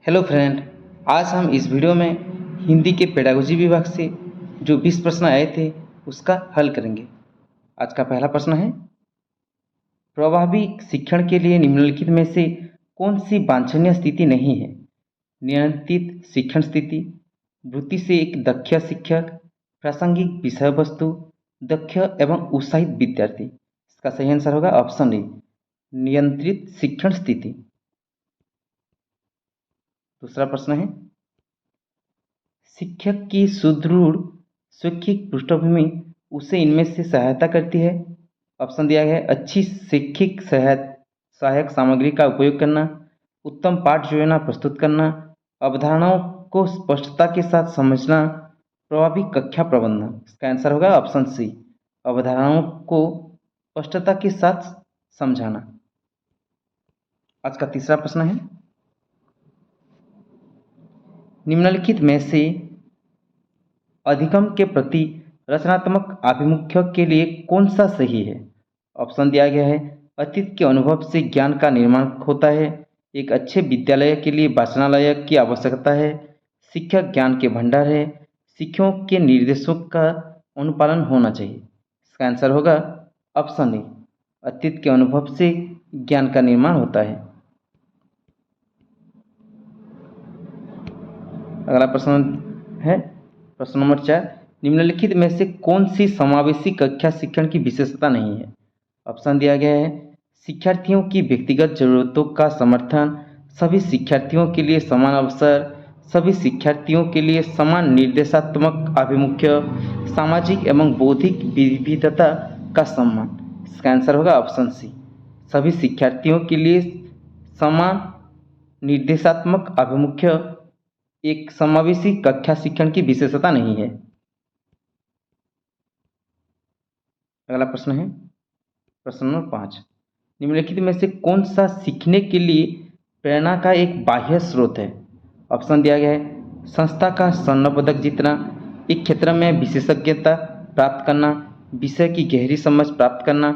Hello friend. आज हम इस वीडियो में हिंदी के पेडागोजी विभाग से जो 20 प्रश्न आए थे उसका हल करेंगे। आज का पहला प्रश्न है, प्रभावी शिक्षण के लिए निम्नलिखित में से कौन सी वांछनीय स्थिति नहीं है? नियंत्रित शिक्षण स्थिति, वृत्ति से एक दक्ष शिक्षक, प्रासंगिक विषय वस्तु, दक्ष एवं उत्साहित विद्यार्थी। इसका सही आंसर होगा ऑप्शन ए, नियंत्रित शिक्षण स्थिति। दूसरा प्रश्न है, शिक्षक की सुदृढ़ शैक्षिक पृष्ठभूमि उसे इनमें से सहायता करती है। ऑप्शन दिया गया है, अच्छी शैक्षिक सहायक सामग्री का उपयोग करना, उत्तम पाठ योजना प्रस्तुत करना, अवधारणाओं को स्पष्टता के साथ समझना, प्रभावी कक्षा प्रबंधन। इसका आंसर होगा ऑप्शन सी, अवधारणाओं को स्पष्टता के साथ समझाना। आज का तीसरा प्रश्न है, निम्नलिखित में से अधिगम के प्रति रचनात्मक आभिमुख्य के लिए कौन सा सही है? ऑप्शन दिया गया है, अतीत के अनुभव से ज्ञान का निर्माण होता है, एक अच्छे विद्यालय के लिए वाचनालय की आवश्यकता है, शिक्षक ज्ञान के भंडार है, शिक्षकों के निर्देशों का अनुपालन होना चाहिए। इसका आंसर होगा ऑप्शन ए, अतीत के अनुभव से ज्ञान का निर्माण होता है। अगला प्रश्न है प्रश्न नंबर 4, निम्नलिखित में से कौन सी समावेशी कक्षा शिक्षण की विशेषता नहीं है? ऑप्शन दिया गया है, शिक्षार्थियों की व्यक्तिगत जरूरतों का समर्थन, सभी शिक्षार्थियों के लिए समान अवसर, सभी शिक्षार्थियों के लिए समान निर्देशात्मक आभिमुख्य, सामाजिक एवं बौद्धिक विविधता का सम्मान। इसका आंसर होगा ऑप्शन सी, सभी शिक्षार्थियों के लिए समान निर्देशात्मक आभिमुख्य एक समावेशी कक्षा शिक्षण की विशेषता नहीं है। अगला प्रश्न है प्रश्न नंबर 5, निम्नलिखित में से कौन सा सीखने के लिए प्रेरणा का एक बाह्य स्रोत है? ऑप्शन दिया गया है, संस्था का स्वर्ण पदक जीतना, एक क्षेत्र में विशेषज्ञता प्राप्त करना, विषय की गहरी समझ प्राप्त करना,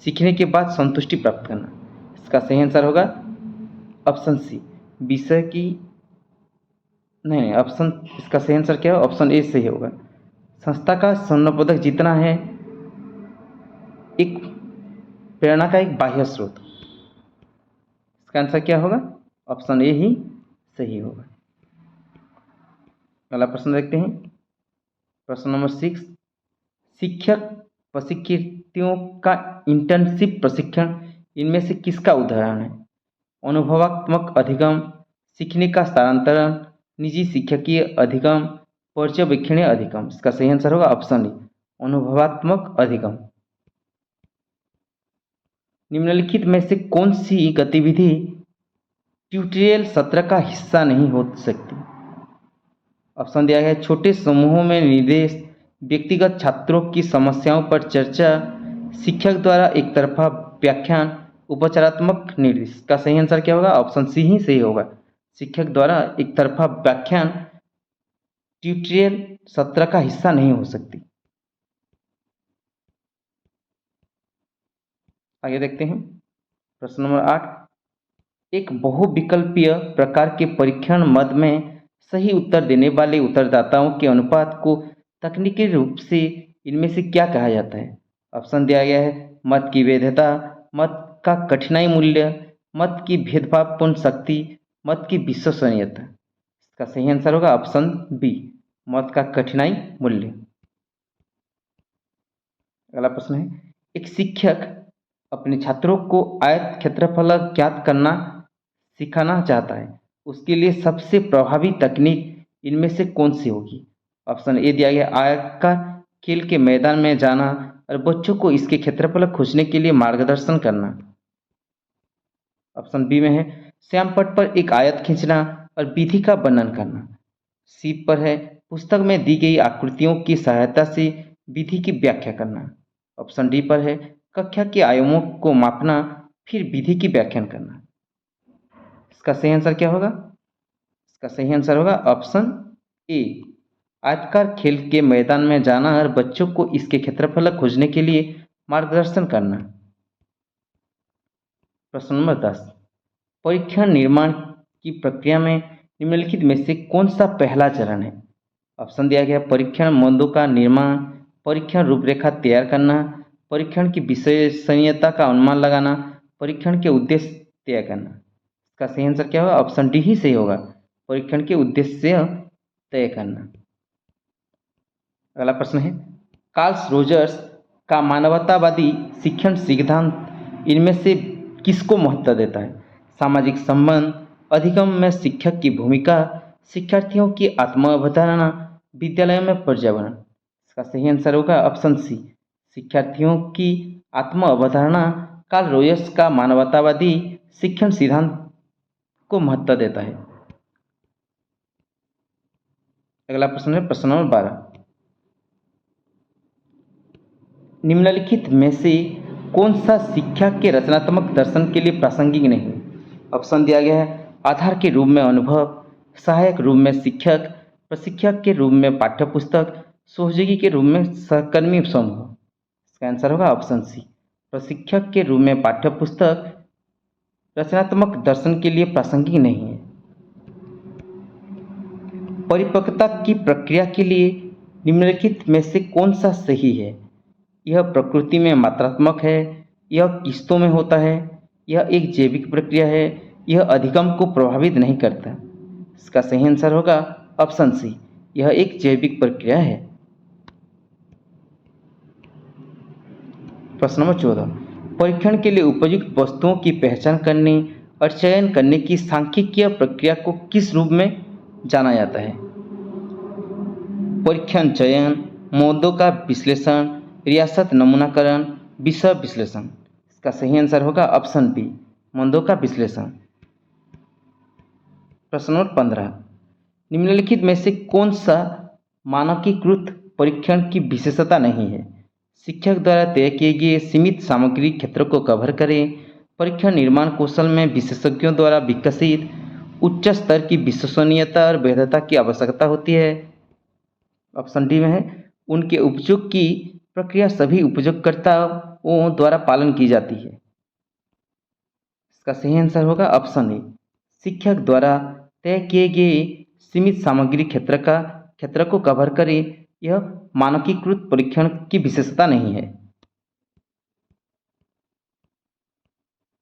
सीखने के बाद संतुष्टि प्राप्त करना। इसका सही आंसर होगा ऑप्शन सी, विषय की नहीं ऑप्शन, इसका सही आंसर क्या है? ऑप्शन ए सही होगा, संस्था का स्वर्ण पदक जीतना है एक प्रेरणा का एक बाह्य स्रोत। इसका आंसर क्या होगा? ऑप्शन ए ही सही होगा। अगला प्रश्न देखते हैं प्रश्न नंबर 6, शिक्षक प्रशिक्षुओं का इंटर्नशिप प्रशिक्षण इनमें से किसका उदाहरण है? अनुभवात्मक अधिगम, सीखने का स्थानांतरण, निजी शिक्षकीय अधिगम, पर्यवेक्षणीय अधिगम। इसका सही आंसर होगा ऑप्शन ए, अनुभवात्मक अधिगम। निम्नलिखित में से कौन सी गतिविधि ट्यूटोरियल सत्र का हिस्सा नहीं हो सकती? ऑप्शन दिया गया है, छोटे समूहों में निर्देश, व्यक्तिगत छात्रों की समस्याओं पर चर्चा, शिक्षक द्वारा एक तरफा व्याख्यान, उपचारात्मक निर्देश। का सही आंसर क्या होगा? ऑप्शन सी ही सही होगा, शिक्षक द्वारा एक तरफा व्याख्यान ट्यूटोरियल सत्र का हिस्सा नहीं हो सकती। आगे देखते हैं प्रश्न नंबर 8, एक बहुविकल्पीय प्रकार के परीक्षण मद में सही उत्तर देने वाले उत्तरदाताओं के अनुपात को तकनीकी रूप से इनमें से क्या कहा जाता है? ऑप्शन दिया गया है, मत की वैधता, मत का कठिनाई मूल्य, मत की भेदभावपूर्ण शक्ति, मत की विश्वसनीयता। इसका सही आंसर होगा ऑप्शन बी, मत का कठिनाई मूल्य। अगला प्रश्न है, एक शिक्षक अपने छात्रों को आयत क्षेत्रफल ज्ञात करना सिखाना चाहता है, उसके लिए सबसे प्रभावी तकनीक इनमें से कौन सी होगी? ऑप्शन ए दिया गया, आयताकार खेल के मैदान में जाना और बच्चों को इसके क्षेत्रफल खोजने के लिए मार्गदर्शन करना। ऑप्शन बी में है, श्यामपट्ट पर एक आयत खींचना और विधि का वर्णन करना। सी पर है, पुस्तक में दी गई आकृतियों की सहायता से विधि की व्याख्या करना। ऑप्शन डी पर है, कक्षा के आयामों को मापना फिर विधि की व्याख्या करना। इसका सही आंसर क्या होगा? इसका सही आंसर होगा ऑप्शन ए, आयताकार खेल के मैदान में जाना और बच्चों को इसके क्षेत्रफल खोजने के लिए मार्गदर्शन करना। प्रश्न नंबर 10, परीक्षण निर्माण की प्रक्रिया में निम्नलिखित में से कौन सा पहला चरण है? ऑप्शन दिया गया परीक्षण मदों का निर्माण, परीक्षण रूपरेखा तैयार करना, परीक्षण की विश्वसनीयता का अनुमान लगाना, परीक्षण के उद्देश्य तय करना। इसका सही आंसर क्या होगा? ऑप्शन डी ही सही होगा, परीक्षण के उद्देश्य तय करना। अगला प्रश्न है, कार्ल रोजर्स का मानवतावादी शिक्षण सिद्धांत इनमें से किसको महत्व देता है? सामाजिक संबंध, अधिगम में शिक्षक की भूमिका, शिक्षार्थियों की आत्म अवधारणा, विद्यालय में पर्यावरण। इसका सही आंसर होगा ऑप्शन सी, शिक्षार्थियों की आत्म अवधारणा। कार्ल रोजर्स का मानवतावादी शिक्षण सिद्धांत को महत्व देता है। अगला प्रश्न है प्रश्न नंबर 12, निम्नलिखित में से कौन सा शिक्षा के रचनात्मक दर्शन के लिए प्रासंगिक नहीं? ऑप्शन दिया गया है आधार के रूप में अनुभव, सहायक रूप में शिक्षक, प्रशिक्षक के रूप में पाठ्यपुस्तक, सहयोगी के रूप में सहकर्मी समूह। इसका आंसर होगा ऑप्शन सी, प्रशिक्षक के रूप में पाठ्यपुस्तक रचनात्मक दर्शन के लिए प्रासंगिक नहीं है। परिपक्वता की प्रक्रिया के लिए निम्नलिखित में से कौन सा सही है? यह प्रकृति में मात्रात्मक है, यह किस्तों में होता है, यह एक जैविक प्रक्रिया है, यह अधिगम को प्रभावित नहीं करता। इसका सही आंसर होगा ऑप्शन सी, यह एक जैविक प्रक्रिया है। प्रश्न नंबर 14, परीक्षण के लिए उपयुक्त वस्तुओं की पहचान करने और चयन करने की सांख्यिकीय प्रक्रिया को किस रूप में जाना जाता है? परीक्षण चयन, मदों का विश्लेषण, रियासत नमूनाकरण, विषय विश्लेषण। इसका सही आंसर होगा ऑप्शन बी, मदों का विश्लेषण। प्रश्न नंबर 15, निम्नलिखित में से कौन सा मानकीकृत परीक्षण की विशेषता नहीं है? शिक्षक द्वारा तय किए गए सीमित सामग्री क्षेत्र को कवर करें, परीक्षण निर्माण कौशल में विशेषज्ञों द्वारा विकसित उच्च स्तर की विश्वसनीयता और वैधता की आवश्यकता होती है। ऑप्शन डी में है उनके उपयोग की प्रक्रिया सभी उपयोगकर्ताओं द्वारा पालन की जाती है। इसका सही आंसर होगा ऑप्शन ए, शिक्षक द्वारा तय किए गए सीमित सामग्री क्षेत्र को कवर करे, यह मानकीकृत परीक्षण की विशेषता नहीं है।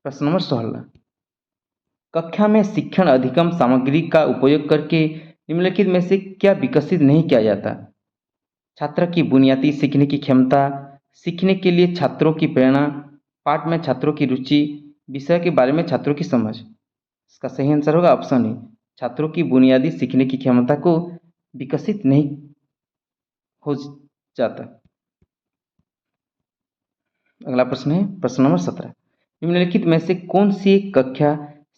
प्रश्न नंबर 16, कक्षा में शिक्षण अधिगम सामग्री का उपयोग करके निम्नलिखित में से क्या विकसित नहीं किया जाता? छात्र की बुनियादी सीखने की क्षमता, सीखने के लिए छात्रों की प्रेरणा, पाठ में छात्रों की रुचि, विषय के बारे में छात्रों की समझ। इसका सही आंसर होगा ऑप्शन ए, छात्रों की बुनियादी सीखने की क्षमता को विकसित नहीं हो जाता। अगला प्रश्न है प्रश्न नंबर 17, निम्नलिखित में से कौन सी एक कक्षा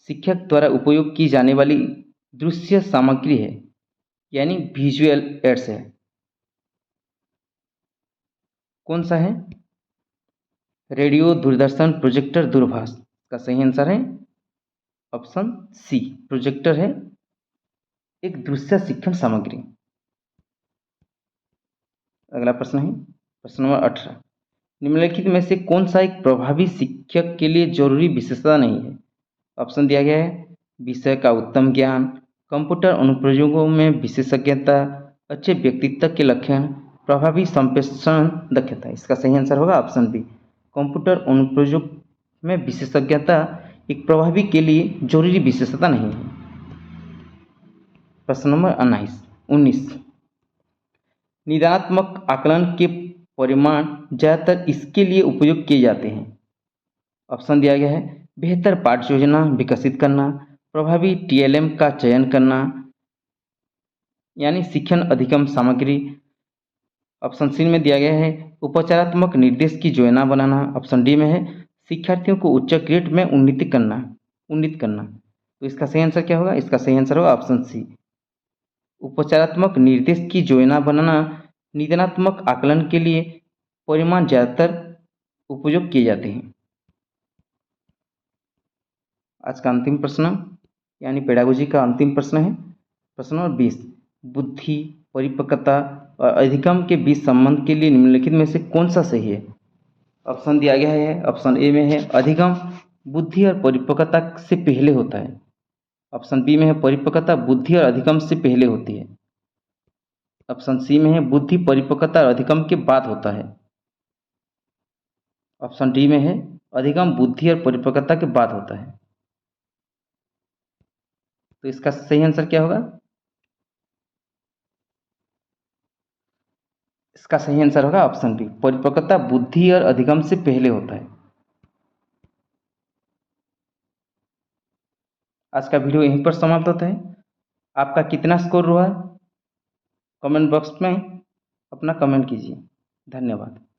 शिक्षक द्वारा उपयोग की जाने वाली दृश्य सामग्री है, यानी विजुअल एड्स है? कौन सा है? रेडियो, दूरदर्शन, प्रोजेक्टर, दूरभाष। का सही आंसर है ऑप्शन सी, प्रोजेक्टर है एक दृश्य शिक्षण सामग्री। अगला प्रश्न है प्रश्न नंबर 18, निम्नलिखित में से कौन सा एक प्रभावी शिक्षक के लिए जरूरी विशेषता नहीं है? ऑप्शन दिया गया है विषय का उत्तम ज्ञान, कंप्यूटर अनुप्रयोगों में विशेषज्ञता, अच्छे व्यक्तित्व के लक्षण, प्रभावी संप्रेषण दक्षता। इसका सही आंसर होगा ऑप्शन बी, कंप्यूटर अनुप्रयोग में विशेषज्ञता एक प्रभावी के लिए जरूरी विशेषता नहीं है। प्रश्न नंबर 19, निदानात्मक आकलन के परिमाण ज़्यादातर इसके लिए उपयोग किए जाते हैं? ऑप्शन दिया गया है बेहतर पाठ योजना विकसित करना, प्रभावी टीएलएम का चयन करना, यानी शिक्षण अधिगम सामग्री। ऑप्शन सी में दिया गया है उपचारात्मक निर्देश की योजना बनाना। ऑप्शन डी में है शिक्षार्थियों को उच्च ग्रेड में उन्नीत करना। तो इसका सही आंसर क्या होगा? इसका सही आंसर होगा ऑप्शन सी, उपचारात्मक निर्देश की योजना बनाना निदानात्मक आकलन के लिए परिमाण ज़्यादातर उपयोग किए जाते हैं। आज का अंतिम प्रश्न यानी पेडागोजी का अंतिम प्रश्न है प्रश्न नंबर 20, बुद्धि, परिपक्वता और अधिगम के बीच संबंध के लिए निम्नलिखित में से कौन सा सही है? ऑप्शन दिया गया है ऑप्शन ए में है अधिगम बुद्धि और परिपक्वता से पहले होता है। ऑप्शन बी में है परिपक्वता बुद्धि और अधिगम से पहले होती है। ऑप्शन सी में है बुद्धि परिपक्वता और अधिगम के बाद होता है। ऑप्शन डी में है अधिगम बुद्धि और परिपक्वता के बाद होता है। तो इसका सही आंसर क्या होगा? इसका सही आंसर होगा ऑप्शन बी, परिपक्वता बुद्धि और अधिगम से पहले होता है। आज का वीडियो यहीं पर समाप्त होता है। आपका कितना स्कोर हुआ कमेंट बॉक्स में अपना कमेंट कीजिए। धन्यवाद।